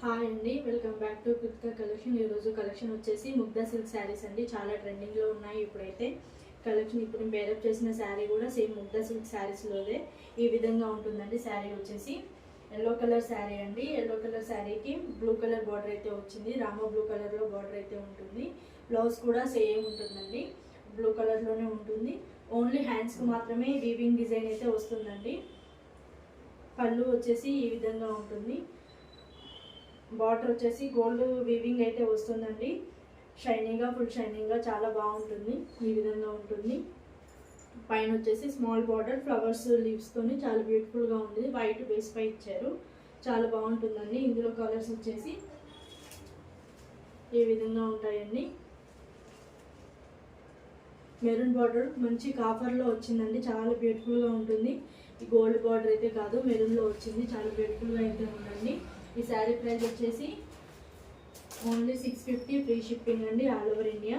Hi అండి, welcome back to Kritika collection. ఈరోజు collection వచ్చేసి ముగ్ధా సిల్క్ శారీస్ అండి. చాలా ట్రెండింగ్లో ఉన్నాయి ఇప్పుడైతే కలెక్షన్. ఇప్పుడు నేను పేరప్ చేసిన శారీ కూడా సేమ్ ముగ్ధా సిల్క్ శారీస్లోదే ఈ విధంగా ఉంటుందండి. శారీ వచ్చేసి ఎల్లో కలర్ శారీ అండి. ఎల్లో కలర్ శారీకి బ్లూ కలర్ బార్డర్ అయితే వచ్చింది. రామా బ్లూ కలర్లో బార్డర్ అయితే ఉంటుంది. బ్లౌజ్ కూడా సేమ్ ఉంటుందండి, బ్లూ కలర్లోనే ఉంటుంది. ఓన్లీ హ్యాండ్స్కి మాత్రమే వీవింగ్ డిజైన్ అయితే వస్తుందండి. పళ్ళు వచ్చేసి ఈ విధంగా ఉంటుంది. బార్డర్ వచ్చేసి గోల్డ్ వీవింగ్ అయితే వస్తుందండి. షైనీగా, ఫుల్ షైనీగా చాలా బాగుంటుంది. ఈ విధంగా ఉంటుంది. పైన వచ్చేసి స్మాల్ బార్డర్ ఫ్లవర్స్ లీవ్స్తోని చాలా బ్యూటిఫుల్గా ఉంది. వైట్ బేస్ పై ఇచ్చారు, చాలా బాగుంటుందండి. ఇందులో కలర్స్ వచ్చేసి ఈ విధంగా ఉంటాయండి. మెరూన్ బార్డర్ మంచి కాపర్లో వచ్చిందండి, చాలా బ్యూటిఫుల్గా ఉంటుంది. ఈ గోల్డ్ బార్డర్ అయితే కాదు, మెరూన్లో వచ్చింది, చాలా బ్యూటిఫుల్గా అయితే ఉందండి. ఈ శారీ ప్రైస్ వచ్చేసి ఓన్లీ 650, ఫ్రీ షిప్పింగ్ అండి, ఆల్ ఓవర్ ఇండియా.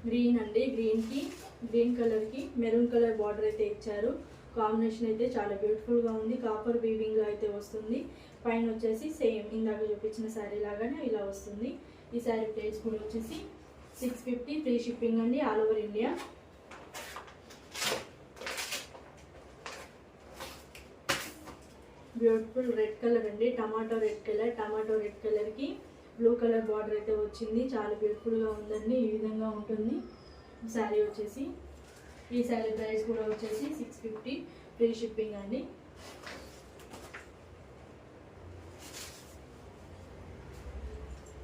గ్రీన్ అండి, గ్రీన్ కలర్కి మెరూన్ కలర్ బార్డర్ అయితే ఇచ్చారు. కాంబినేషన్ అయితే చాలా బ్యూటిఫుల్గా ఉంది. కాపర్ వీవింగ్లో అయితే వస్తుంది. పైన వచ్చేసి సేమ్ ఇందాక చూపించిన శారీ లాగానే ఇలా వస్తుంది. ఈ శారీ ప్రైస్ కూడా వచ్చేసి 650, ఫ్రీ షిప్పింగ్ అండి, all over India. Beautiful red colour అండి, టమాటో రెడ్ కలర్కి బ్లూ కలర్ బార్డర్ అయితే వచ్చింది. చాలా బ్యూటిఫుల్గా ఉందండి. ఈ విధంగా ఉంటుంది శారీ వచ్చేసి. ఈ శారీ ప్రైస్ కూడా వచ్చేసి 650, ఫ్రీ షిప్పింగ్ అండి.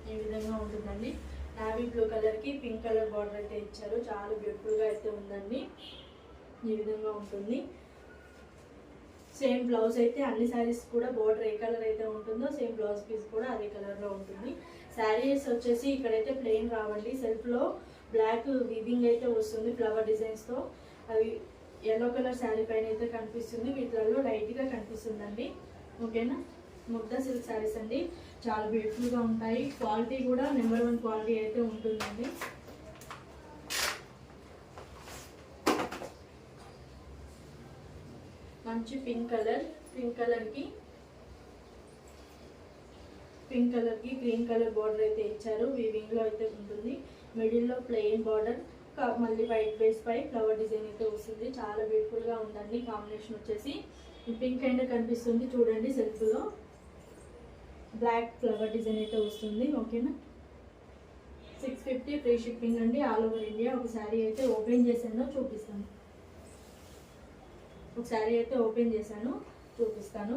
ఈ విధంగా ఉంటుందండి. నావీ బ్లూ కలర్కి పింక్ కలర్ బార్డర్ అయితే ఇచ్చారు. చాలా బ్యూటిఫుల్గా అయితే ఉందండి. ఈ విధంగా ఉంటుంది. సేమ్ బ్లౌజ్ అయితే అన్ని శారీస్ కూడా బార్డర్ ఏ కలర్ అయితే ఉంటుందో సేమ్ బ్లౌజ్ పీస్ కూడా అదే కలర్లో ఉంటుంది. శారీస్ వచ్చేసి ఇక్కడైతే ప్లెయిన్ రావండి. సెల్ఫ్లో బ్లాక్ వీవింగ్ అయితే వస్తుంది ఫ్లవర్ డిజైన్స్తో. అవి ఎల్లో కలర్ శారీ పైన అయితే కనిపిస్తుంది, వీటిలలో లైట్గా కనిపిస్తుందండి. ఓకేనా. ముగ్ధా సిల్క్ శారీస్ అండి, చాలా బ్యూటిఫుల్గా ఉంటాయి. క్వాలిటీ కూడా నెంబర్ 1 క్వాలిటీ అయితే ఉంటుందండి. మంచి పింక్ కలర్కి గ్రీన్ కలర్ బార్డర్ అయితే ఇచ్చారు. వీవింగ్లో అయితే ఉంటుంది. మిడిల్లో ప్లెయిన్ బార్డర్, మళ్ళీ వైట్ బేస్ పై ఫ్లవర్ డిజైన్ అయితే వస్తుంది. చాలా బ్యూటిఫుల్గా ఉందండి. కాంబినేషన్ వచ్చేసి పింక్ అండ్ కనిపిస్తుంది చూడండి. సెల్ఫ్లో బ్లాక్ ఫ్లవర్ డిజైన్ అయితే వస్తుంది. ఓకేనా. 650, ఫ్రీ షిప్పింగ్ అండి, ఆల్ ఓవర్ ఇండియా. ఒక శారీ అయితే ఓపెన్ చేశానో చూపిస్తాను. చూపిస్తాను.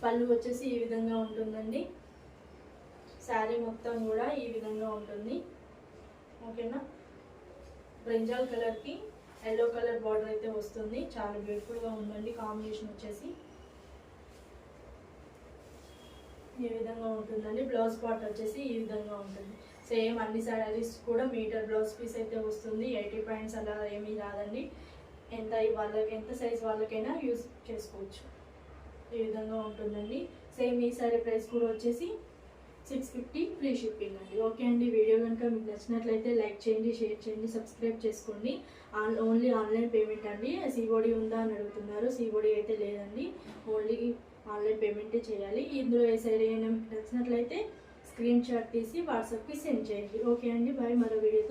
పళ్ళు వచ్చేసి ఈ విధంగా ఉంటుందండి. శారీ మొత్తం కూడా ఈ విధంగా ఉంటుంది. ఓకేనా. బ్రింజాల్ కలర్కి ఎల్లో కలర్ బార్డర్ అయితే వస్తుంది. చాలా బ్యూటిఫుల్గా ఉందండి. కాంబినేషన్ వచ్చేసి ఈ విధంగా ఉంటుందండి. బ్లౌజ్ పార్ట్ వచ్చేసి ఈ విధంగా ఉంటుంది. సేమ్ అన్ని శారీస్ కూడా మీటర్ బ్లౌజ్ పీస్ అయితే వస్తుంది. 80 పాయింట్స్ అలా ఏమీ రాదండి. ఎంత సైజ్ వాళ్ళకైనా యూజ్ చేసుకోవచ్చు. ఈ విధంగా ఉంటుందండి. సేమ్ ఈ సారీ ప్రైస్ కూడా వచ్చేసి 650, ఫ్రీ షిప్పింగ్ అండి. ఓకే అండి. వీడియో కనుక మీకు నచ్చినట్లయితే లైక్ చేయండి, షేర్ చేయండి, సబ్స్క్రైబ్ చేసుకోండి. ఓన్లీ ఆన్లైన్ పేమెంట్ అండి. సిఓడి ఉందా అని అడుగుతున్నారు. సిఓడి అయితే లేదండి, ఓన్లీ ఆన్లైన్ పేమెంటే చేయాలి. ఇందులో ఏ సారీ అయినా మీకు నచ్చినట్లయితే స్క్రీన్ షాట్ తీసి వాట్సాప్కి సెండ్ చేయండి. ఓకే అండి. బాయ్. మరో వీడియో